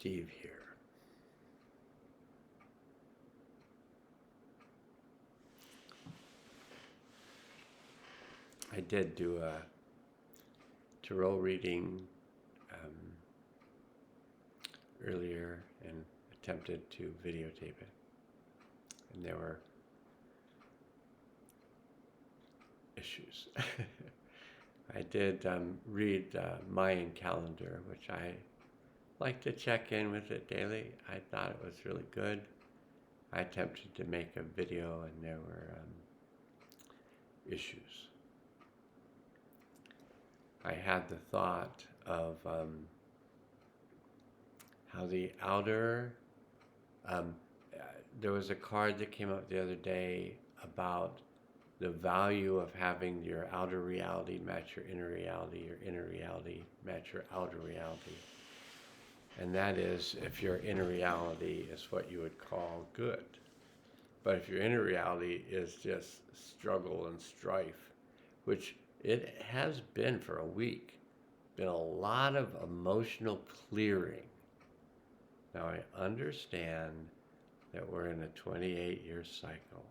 Steve here. I did do a tarot reading earlier and attempted to videotape it. And there were issues. I did read the Mayan calendar, which I like to check in with it daily. I thought it was really good. I attempted to make a video and there were issues. I had the thought of how the outer, there was a card that came up the other day about the value of having your outer reality match your inner reality match your outer reality. And that is if your inner reality is what you would call good. But if your inner reality is just struggle and strife, which it has been for a week, been a lot of emotional clearing. Now I understand that we're in a 28-year cycle.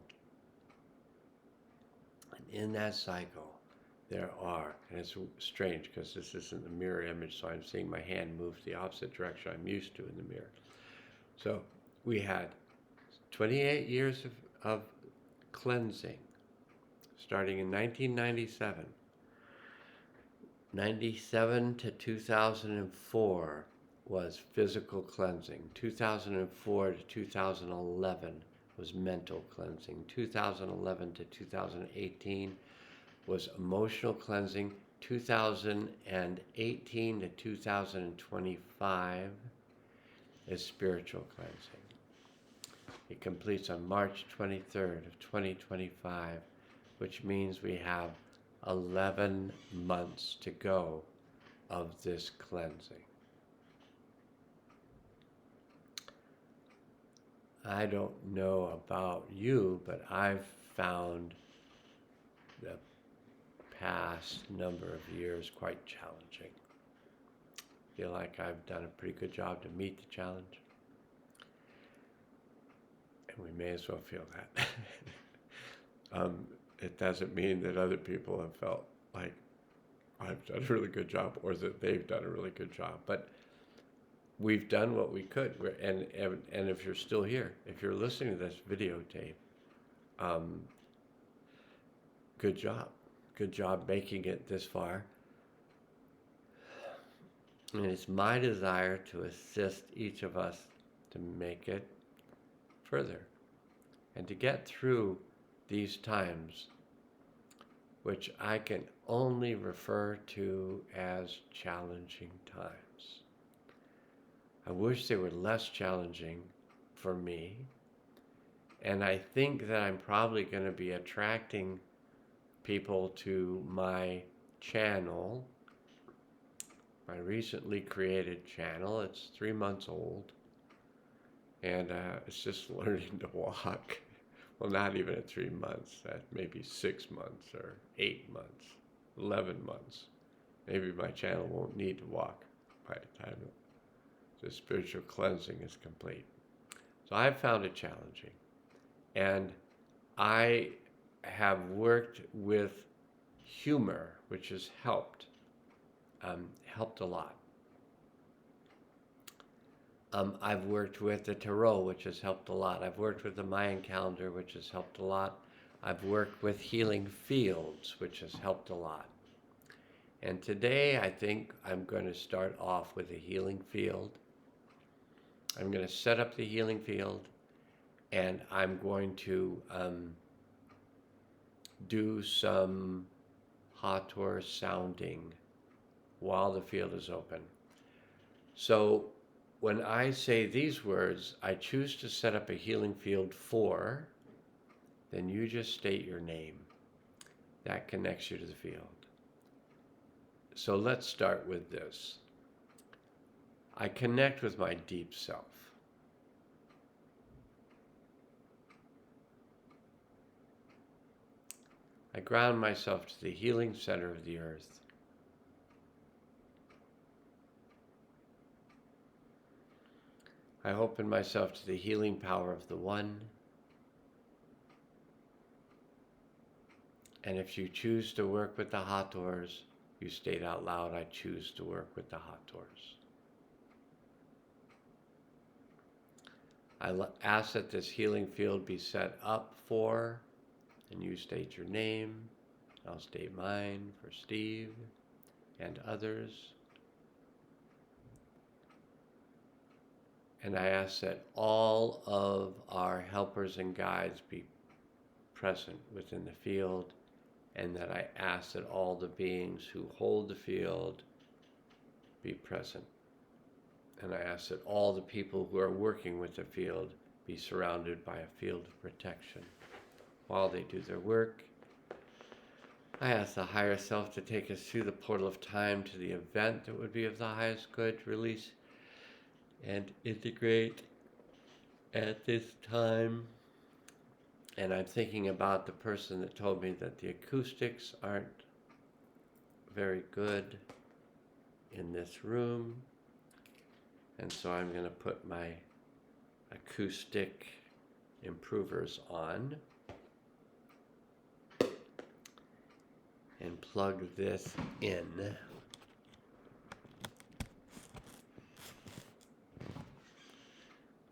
And in that cycle, there are, and it's strange because this isn't the mirror image, so I'm seeing my hand move the opposite direction I'm used to in the mirror. So we had 28 years of cleansing, starting in 1997. 97 to 2004 was physical cleansing. 2004 to 2011 was mental cleansing. 2011 to 2018 was emotional cleansing. 2018 to 2025 is spiritual cleansing. It completes on March 23rd of 2025, which means we have 11 months to go of this cleansing. I don't know about you, but I've found the past number of years quite challenging. I feel like I've done a pretty good job to meet the challenge. And we may as well feel that. It doesn't mean that other people have felt like I've done a really good job or that they've done a really good job. But we've done what we could. And if you're still here, if you're listening to this videotape, good job. Good job making it this far. And it's my desire to assist each of us to make it further and to get through these times, which I can only refer to as challenging times. I wish they were less challenging for me, and I think that I'm probably going to be attracting people to my channel, my recently created channel. It's 3 months old, and it's just learning to walk. Well, not even at 3 months, at maybe 6 months or 8 months, 11 months. Maybe my channel won't need to walk by the time the spiritual cleansing is complete. So I've found it challenging. And I have worked with humor, which has helped a lot. I've worked with the tarot, which has helped a lot. I've worked with the Mayan calendar, which has helped a lot. I've worked with healing fields, which has helped a lot. And today, I think I'm going to start off with a healing field. I'm going to set up the healing field, and I'm going to do some Hathor sounding while the field is open. So when I say these words, I choose to set up a healing field for, then you just state your name. That connects you to the field. So let's start with this. I connect with my deep self. I ground myself to the healing center of the earth. I open myself to the healing power of the One. And if you choose to work with the Hathors, you state out loud, I choose to work with the Hathors. I ask that this healing field be set up for, and you state your name, I'll state mine for Steve and others. And I ask that all of our helpers and guides be present within the field, and that I ask that all the beings who hold the field be present. And I ask that all the people who are working with the field be surrounded by a field of protection while they do their work. I ask the higher self to take us through the portal of time to the event that would be of the highest good, release and integrate at this time. And I'm thinking about the person that told me that the acoustics aren't very good in this room. And so I'm going to put my acoustic improvers on and plug this in.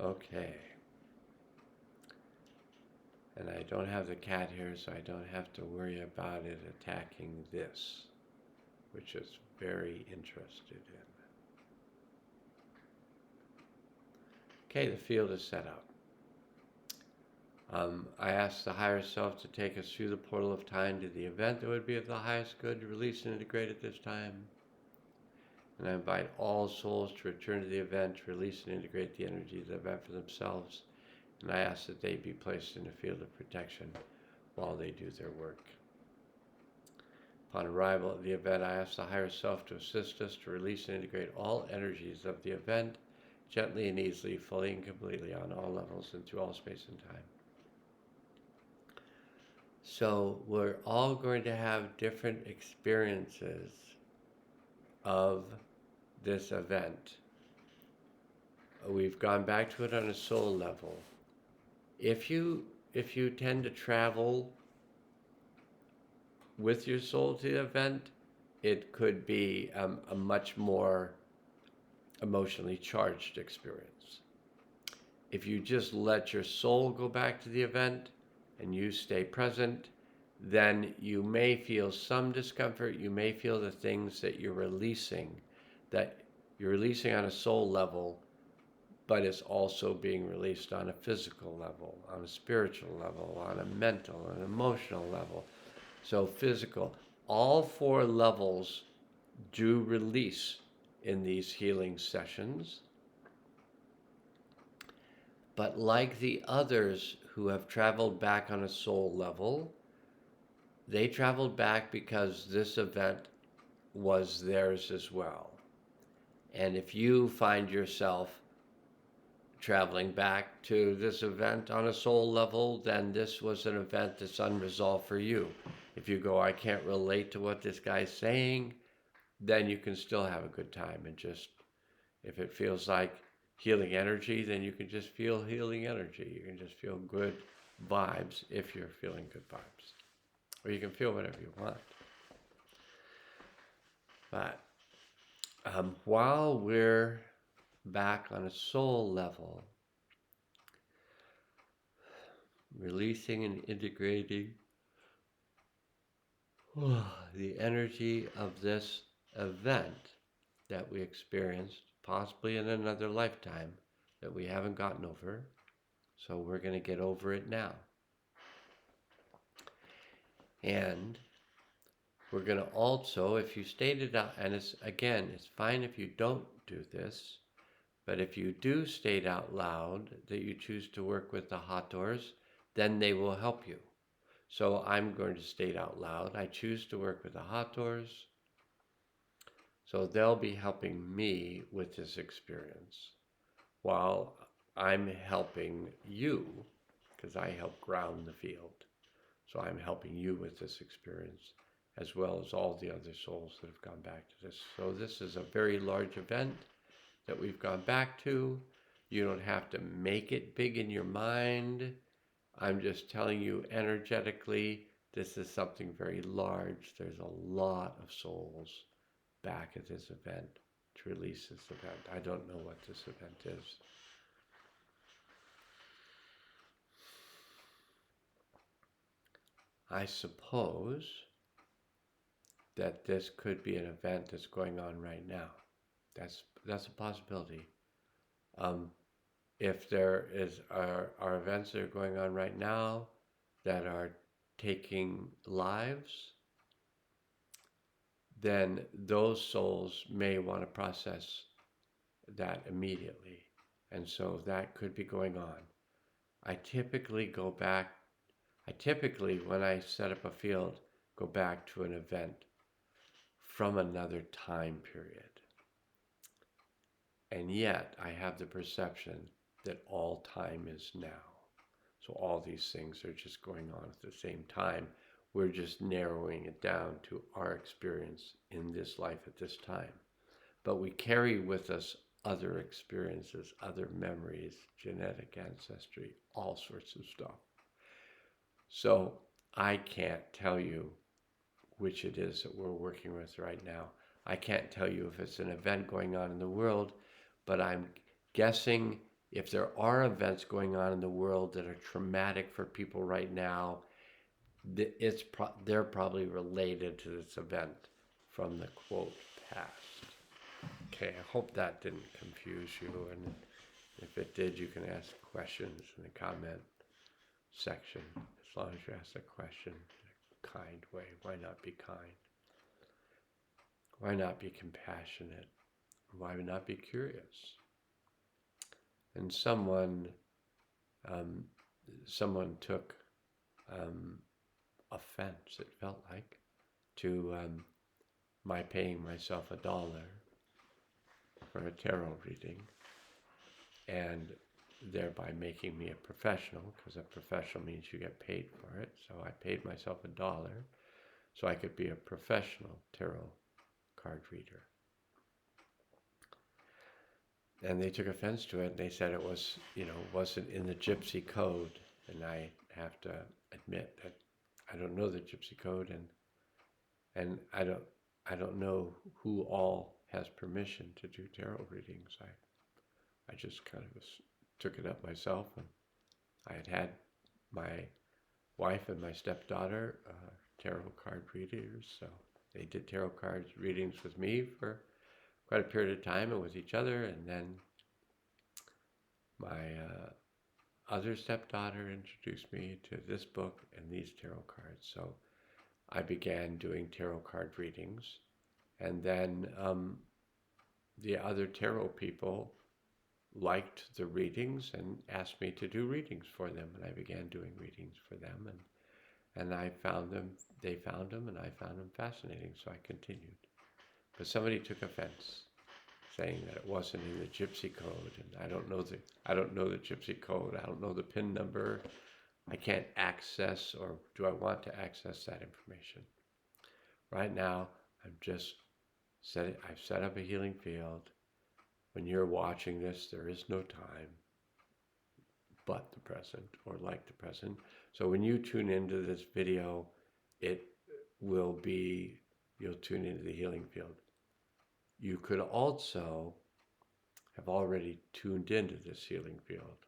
Okay. And I don't have the cat here, so I don't have to worry about it attacking this, which it's very interested in. Okay, the field is set up. I ask the higher self to take us through the portal of time to the event that would be of the highest good, release and integrate at this time. And I invite all souls to return to the event, to release and integrate the energy of the event for themselves. And I ask that they be placed in a field of protection while they do their work. Upon arrival at the event, I ask the higher self to assist us to release and integrate all energies of the event, gently and easily, fully and completely, on all levels and through all space and time. So we're all going to have different experiences of this event. We've gone back to it on a soul level. If you tend to travel with your soul to the event, it could be a much more emotionally charged experience. If you just let your soul go back to the event and you stay present, then you may feel some discomfort. You may feel the things that you're releasing on a soul level, but it's also being released on a physical level, on a spiritual level, on a mental and emotional level. So physical, all four levels do release in these healing sessions. But like the others who have traveled back on a soul level, they traveled back because this event was theirs as well. And if you find yourself traveling back to this event on a soul level, then this was an event that's unresolved for you. If you go, I can't relate to what this guy's saying, then you can still have a good time. And just, if it feels like healing energy, then you can just feel healing energy. You can just feel good vibes if you're feeling good vibes. Or you can feel whatever you want. But while we're back on a soul level, releasing and integrating the energy of this event that we experienced, possibly in another lifetime, that we haven't gotten over. So we're going to get over it now. And we're going to also, if you state it out, and it's fine if you don't do this, but if you do state out loud that you choose to work with the Hathors, then they will help you. So I'm going to state out loud, I choose to work with the Hathors. So they'll be helping me with this experience while I'm helping you, because I help ground the field. So I'm helping you with this experience, as well as all the other souls that have gone back to this. So this is a very large event that we've gone back to. You don't have to make it big in your mind. I'm just telling you energetically, this is something very large. There's a lot of souls back at this event to release this event. I don't know what this event is. I suppose that this could be an event that's going on right now. That's a possibility. Um, if there are events that are going on right now that are taking lives, then those souls may want to process that immediately. And so that could be going on. I typically, when I set up a field, go back to an event from another time period. And yet I have the perception that all time is now. So all these things are just going on at the same time. We're just narrowing it down to our experience in this life at this time. But we carry with us other experiences, other memories, genetic ancestry, all sorts of stuff. So I can't tell you which it is that we're working with right now. I can't tell you if it's an event going on in the world, but I'm guessing if there are events going on in the world that are traumatic for people right now, they're probably related to this event from the quote past. Okay, I hope that didn't confuse you, and if it did, you can ask questions in the comment section. As long as you ask a question in a kind way. Why not be kind? Why not be compassionate? Why not be curious? And someone took offense, it felt like, to my paying myself $1 for a tarot reading, and thereby making me a professional, because a professional means you get paid for it. So I paid myself $1 so I could be a professional tarot card reader. And they took offense to it, and they said it was, wasn't in the Gypsy code. And I have to admit that I don't know the Gypsy code, and I don't know who all has permission to do tarot readings. I just kind of took it up myself, and I had my wife and my stepdaughter tarot card readers, so they did tarot card readings with me for quite a period of time and with each other, and then my other stepdaughter introduced me to this book and these tarot cards. So I began doing tarot card readings, and then the other tarot people liked the readings and asked me to do readings for them, and I began doing readings for them, and I found them, they found them, and I found them fascinating, so I continued. But somebody took offense, saying that it wasn't in the Gypsy code, and I don't know the Gypsy code. I don't know the PIN number. I can't access, or do I want to access that information? Right now, I've set up a healing field. When you're watching this, there is no time but the present, or like the present. So when you tune into this video, you'll tune into the healing field. You could also have already tuned into this healing field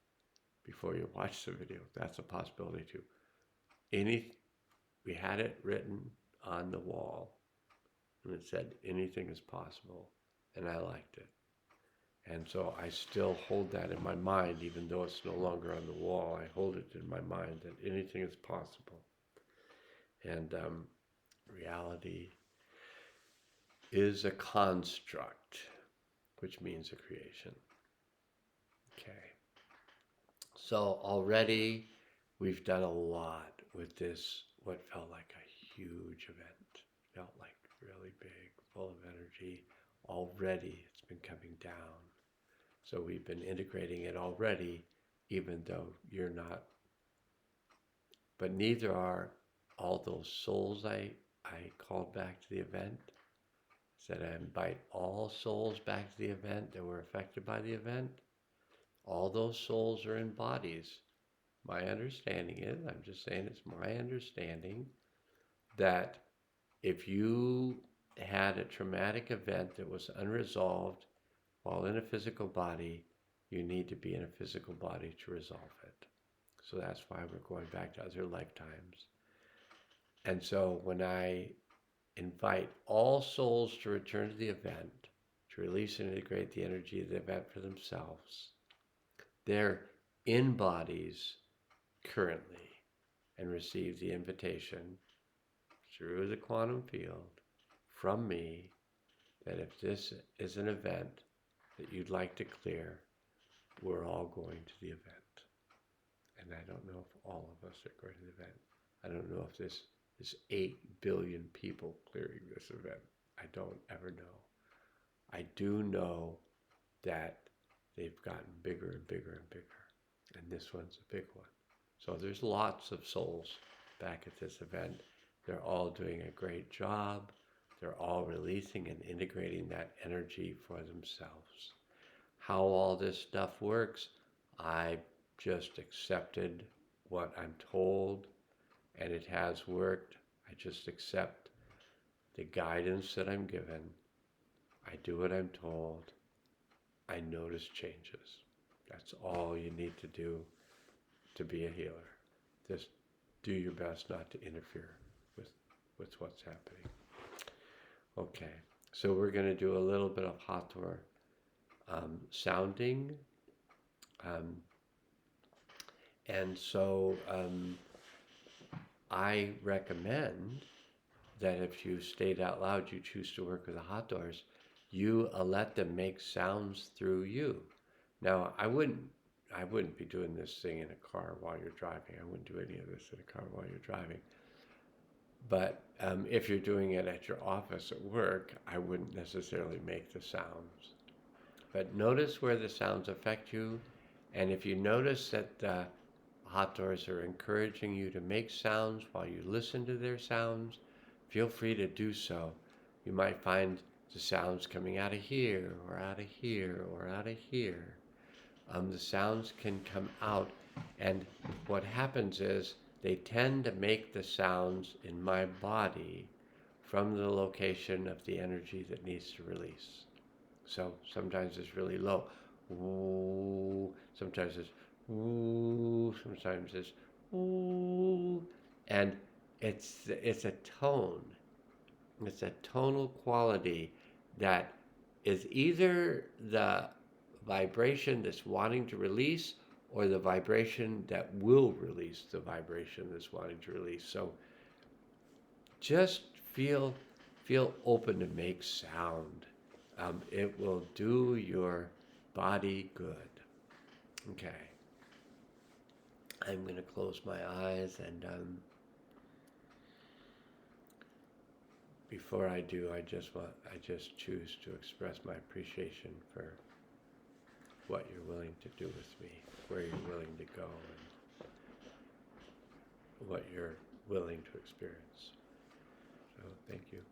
before you watch the video. That's a possibility too. We had it written on the wall, and it said anything is possible, and I liked it. And so I still hold that in my mind, even though it's no longer on the wall. I hold it in my mind that anything is possible. And reality is a construct, which means a creation. Okay. So already we've done a lot with this, what felt like a huge event. Felt like really big, full of energy. Already it's been coming down. So we've been integrating it already, even though you're not. But neither are all those souls I called back to the event. Said I invite all souls back to the event that were affected by the event. All those souls are in bodies. My understanding is, I'm just saying it's my understanding, that if you had a traumatic event that was unresolved while in a physical body, you need to be in a physical body to resolve it. So that's why we're going back to other lifetimes. And so when I invite all souls to return to the event, to release and integrate the energy of the event for themselves, they're in bodies currently and receive the invitation through the quantum field from me that if this is an event that you'd like to clear, we're all going to the event. And I don't know if all of us are going to the event. I don't know if this is 8 billion people clearing this event. I don't ever know. I do know that they've gotten bigger and bigger and bigger. And this one's a big one. So there's lots of souls back at this event. They're all doing a great job. They're all releasing and integrating that energy for themselves. How all this stuff works, I just accepted what I'm told, and it has worked. I just accept the guidance that I'm given. I do what I'm told. I notice changes. That's all you need to do to be a healer. Just do your best not to interfere with what's happening. Okay, so we're going to do a little bit of Hathor sounding. And so I recommend that if you state out loud you choose to work with the Hathors, you let them make sounds through you. Now, I wouldn't be doing this thing in a car while you're driving. I wouldn't do any of this in a car while you're driving. But if you're doing it at your office at work, I wouldn't necessarily make the sounds. But notice where the sounds affect you. And if you notice that the Hathors are encouraging you to make sounds while you listen to their sounds, feel free to do so. You might find the sounds coming out of here, or out of here, or out of here. The sounds can come out, and what happens is they tend to make the sounds in my body from the location of the energy that needs to release. So sometimes it's really low, ooh, sometimes it's ooh, sometimes it's ooh, and it's a tone. It's a tonal quality that is either the vibration that's wanting to release or the vibration that will release the vibration that's wanting to release. So just feel open to make sound. It will do your body good. Okay. I'm going to close my eyes, and before I do, I just choose to express my appreciation for what you're willing to do with me, where you're willing to go, and what you're willing to experience. So thank you.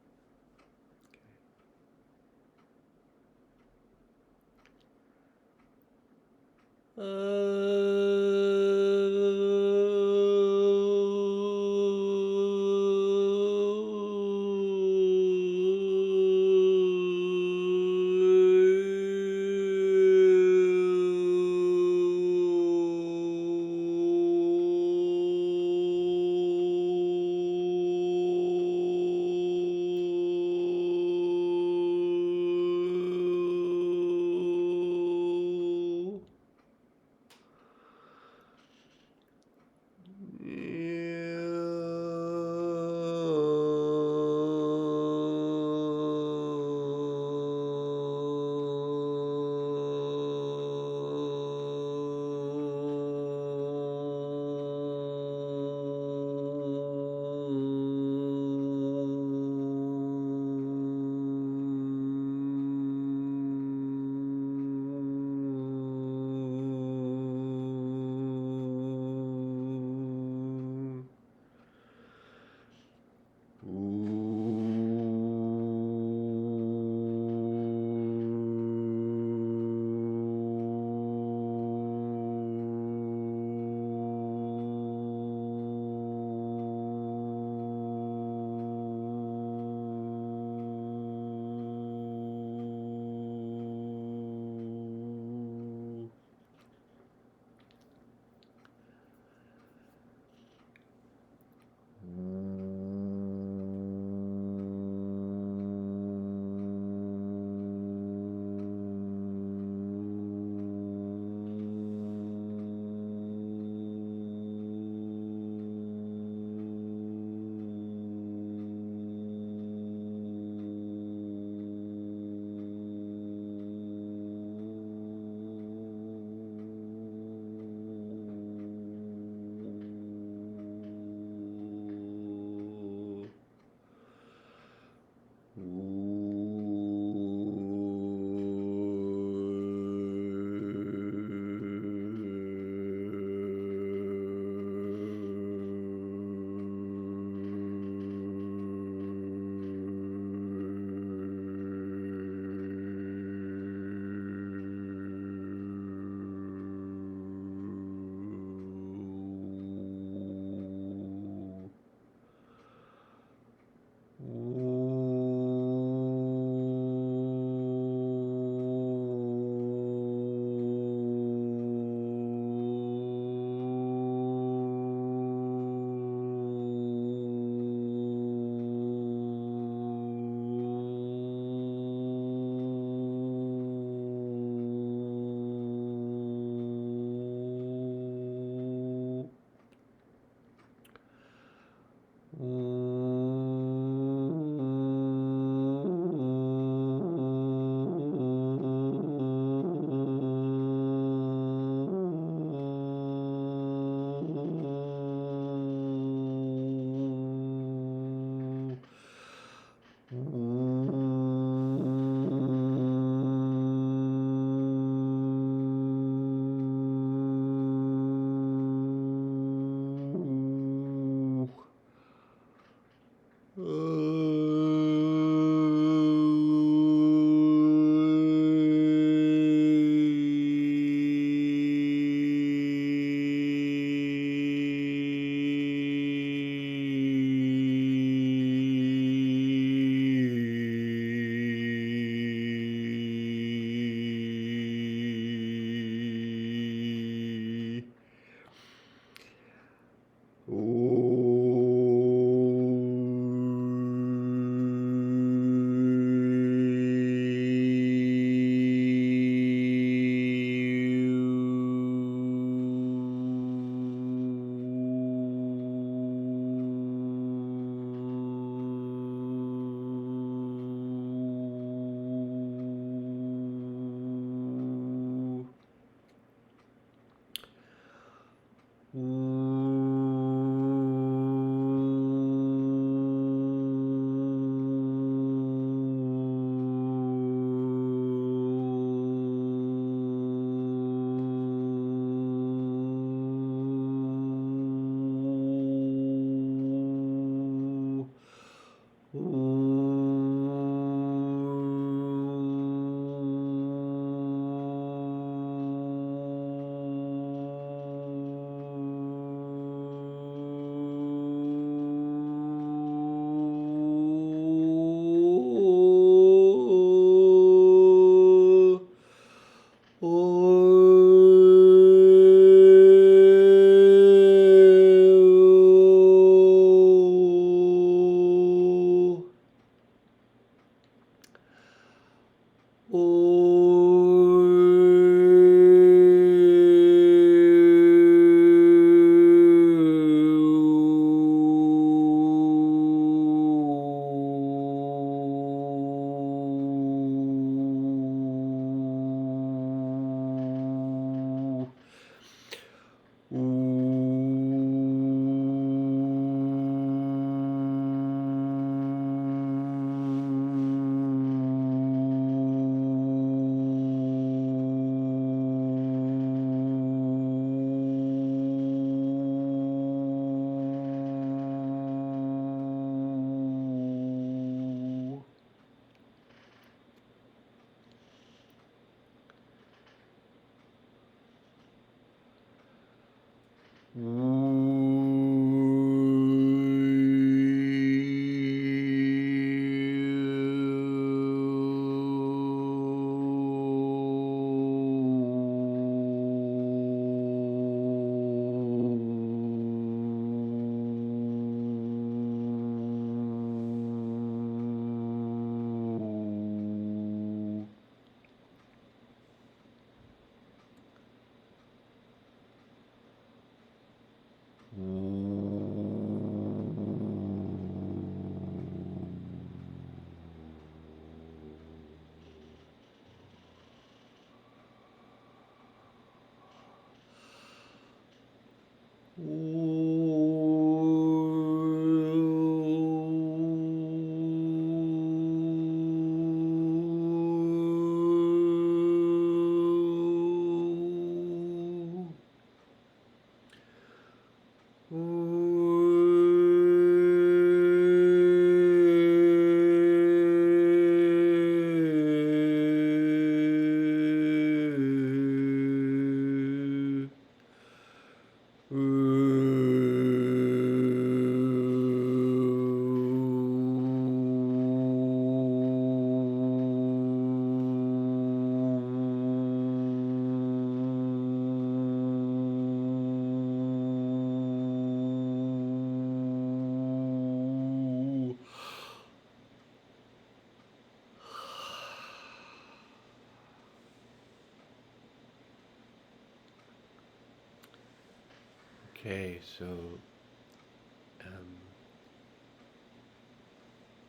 Okay, so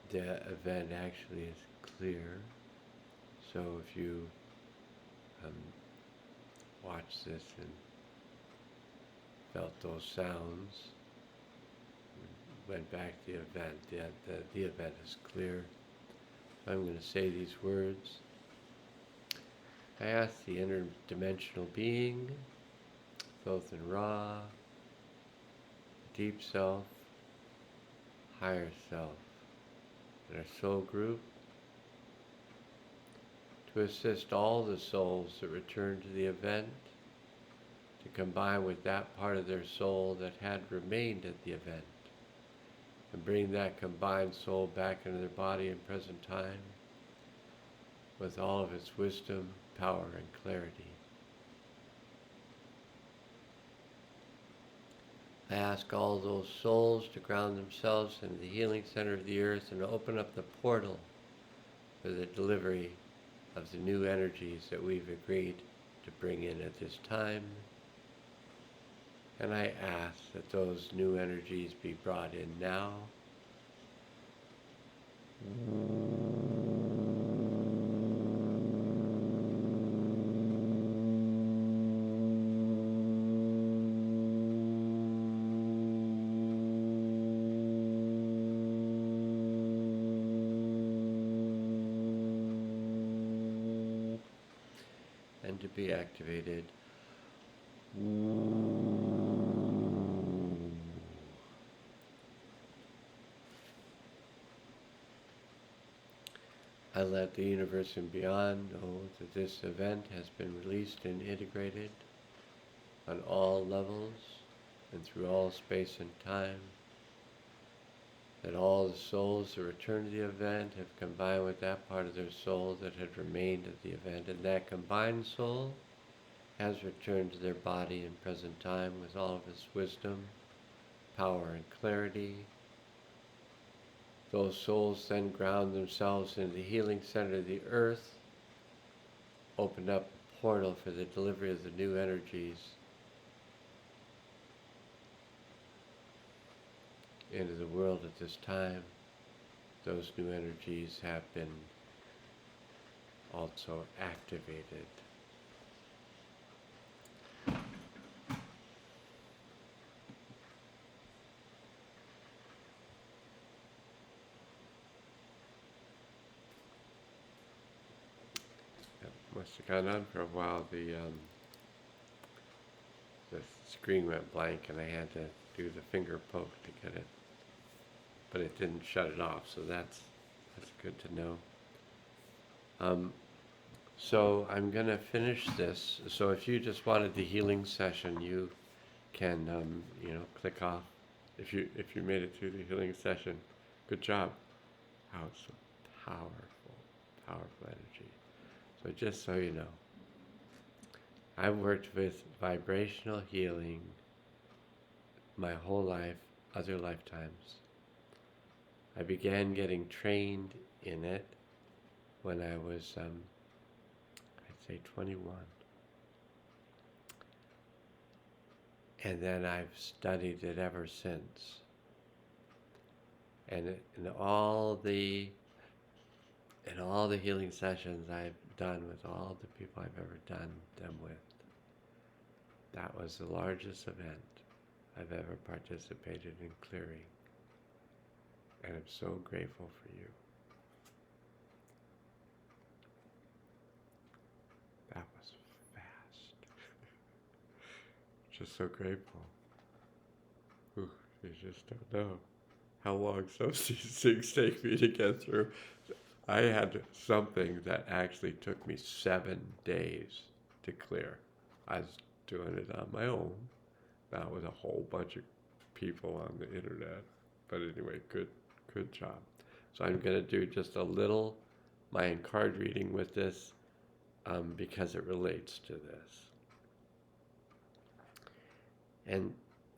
the event actually is clear. So if you watched this and felt those sounds, went back to the event, the event is clear. So I'm going to say these words. I ask the interdimensional being, both in Ra, deep self, higher self, and our soul group, to assist all the souls that return to the event, to combine with that part of their soul that had remained at the event, and bring that combined soul back into their body in present time with all of its wisdom, power, and clarity. I ask all those souls to ground themselves into the healing center of the earth and to open up the portal for the delivery of the new energies that we've agreed to bring in at this time. And I ask that those new energies be brought in now. And to be activated. I let the universe and beyond know that this event has been released and integrated on all levels and through all space and time. That all the souls that return to the event have combined with that part of their soul that had remained at the event, and that combined soul has returned to their body in present time with all of its wisdom, power, and clarity. Those souls then ground themselves into the healing center of the earth opened up a portal for the delivery of the new energies into the world at this time. Those new energies have been also activated. That must have gone on for a while. The screen went blank and I had to do the finger poke to get it. But it didn't shut it off, so that's good to know. So I'm going to finish this. So if you just wanted the healing session, you can, click off. If you made it through the healing session, good job. Wow, it's so powerful energy. So just so you know, I've worked with vibrational healing my whole life, other lifetimes. I began getting trained in it when I was, I'd say 21. And then I've studied it ever since. And in all the healing sessions I've done with all the people I've ever done them with, that was the largest event I've ever participated in clearing. And I'm so grateful for you. That was fast. Just so grateful. Ooh, you just don't know how long some of these things take me to get through. I had something that actually took me 7 days to clear. I was doing it on my own, not with a whole bunch of people on the internet. But anyway, good job. So I'm going to do just a little Mayan card reading with this because it relates to this. And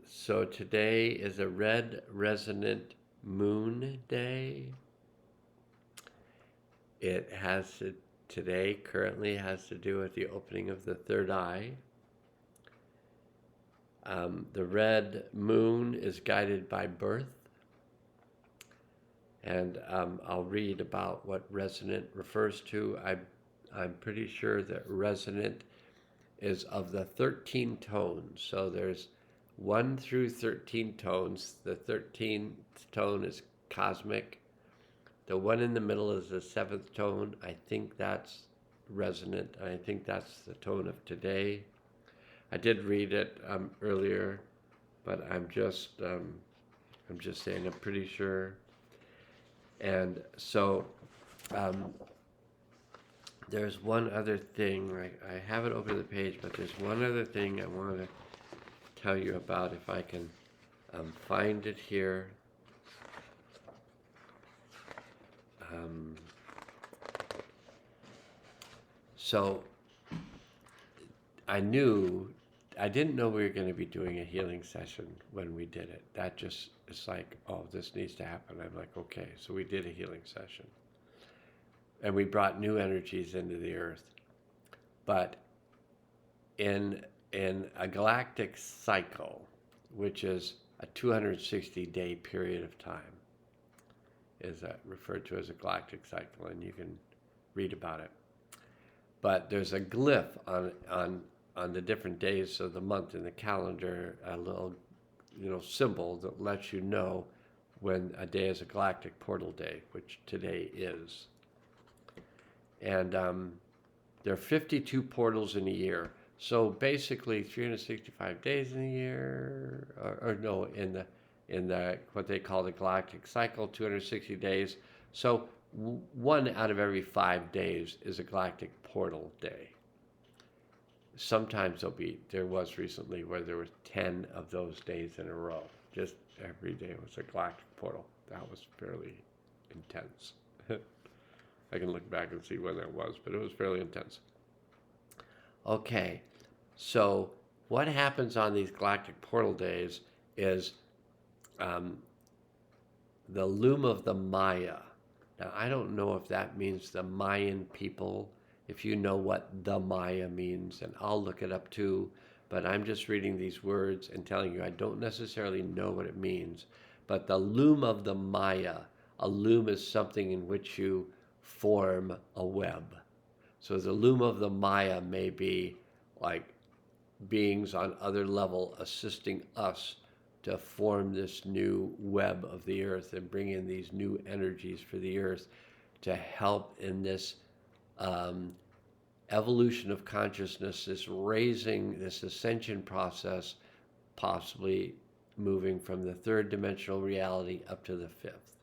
so today is a red resonant moon day. It today currently has to do with the opening of the third eye. The red moon is guided by birth. And I'll read about what resonant refers to. I'm pretty sure that resonant is of the 13 tones. So there's 1 through 13 tones. The 13th tone is cosmic. The one in the middle is the 7th tone. I think that's resonant. I think that's the tone of today. I did read it earlier, but I'm just saying I'm pretty sure. And so there's one other thing. I haven't opened the page, but there's one other thing I want to tell you about if I can find it here. So I didn't know we were going to be doing a healing session when we did it. That just, it's like, oh, this needs to happen. I'm like, okay. So we did a healing session. And we brought new energies into the earth. But in a galactic cycle, which is a 260-day period of time, is referred to as a galactic cycle, and you can read about it. But there's a glyph on the different days of the month in the calendar, a little symbol that lets you know when a day is a galactic portal day, which today is. And there are 52 portals in a year. So basically 365 days in a year, in the what they call the galactic cycle, 260 days. So 1 out of every 5 days is a galactic portal day. Sometimes there was recently where there were 10 of those days in a row. Just every day was a galactic portal. That was fairly intense. I can look back and see when that was, but it was fairly intense. Okay, so what happens on these galactic portal days is the loom of the Maya. Now, I don't know if that means the Mayan people if you know what the Maya means, and I'll look it up too, but I'm just reading these words and telling you I don't necessarily know what it means. But the loom of the Maya, a loom is something in which you form a web. So the loom of the Maya may be like beings on other level assisting us to form this new web of the earth and bring in these new energies for the earth to help in this evolution of consciousness, this raising, this ascension process, possibly moving from the third dimensional reality up to the fifth.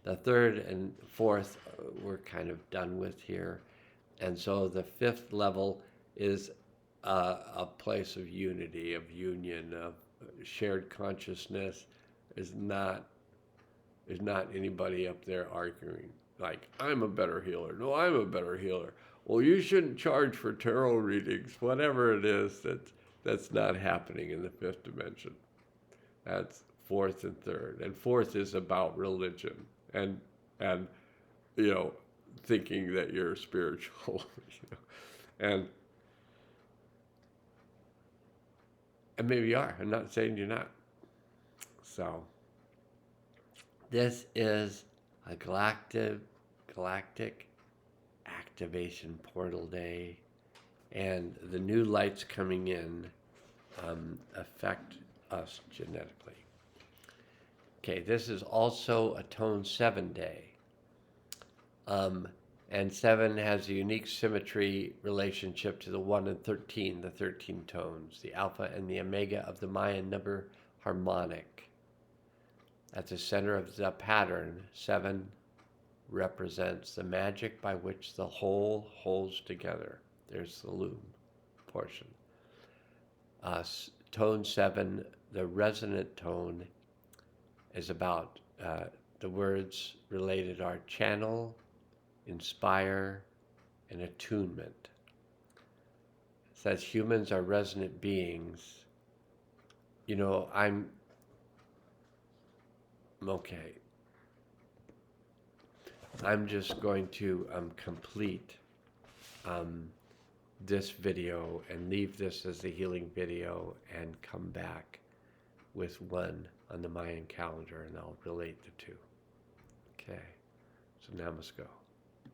The third and fourth we're kind of done with here. And so the fifth level is a place of unity, of union, of shared consciousness. Is not anybody up there arguing like, I'm a better healer. No, I'm a better healer. Well, you shouldn't charge for tarot readings. Whatever it is, that's not happening in the fifth dimension. That's fourth and third. And fourth is about religion and thinking that you're spiritual, and maybe you are. I'm not saying you're not. So this is a galactic activation portal day, and the new lights coming in affect us genetically. Okay, this is also a Tone 7 day. And 7 has a unique symmetry relationship to the 1 and 13, the 13 tones, the alpha and the omega of the Mayan number harmonic. At the center of the pattern, 7 represents the magic by which the whole holds together. There's the loom portion. Tone 7, the resonant tone, is about the words related are channel, inspire, and attunement. It says humans are resonant beings. I'm okay. I'm just going to complete this video and leave this as the healing video and come back with one on the Mayan calendar, and I'll relate the two. Okay, so namaste.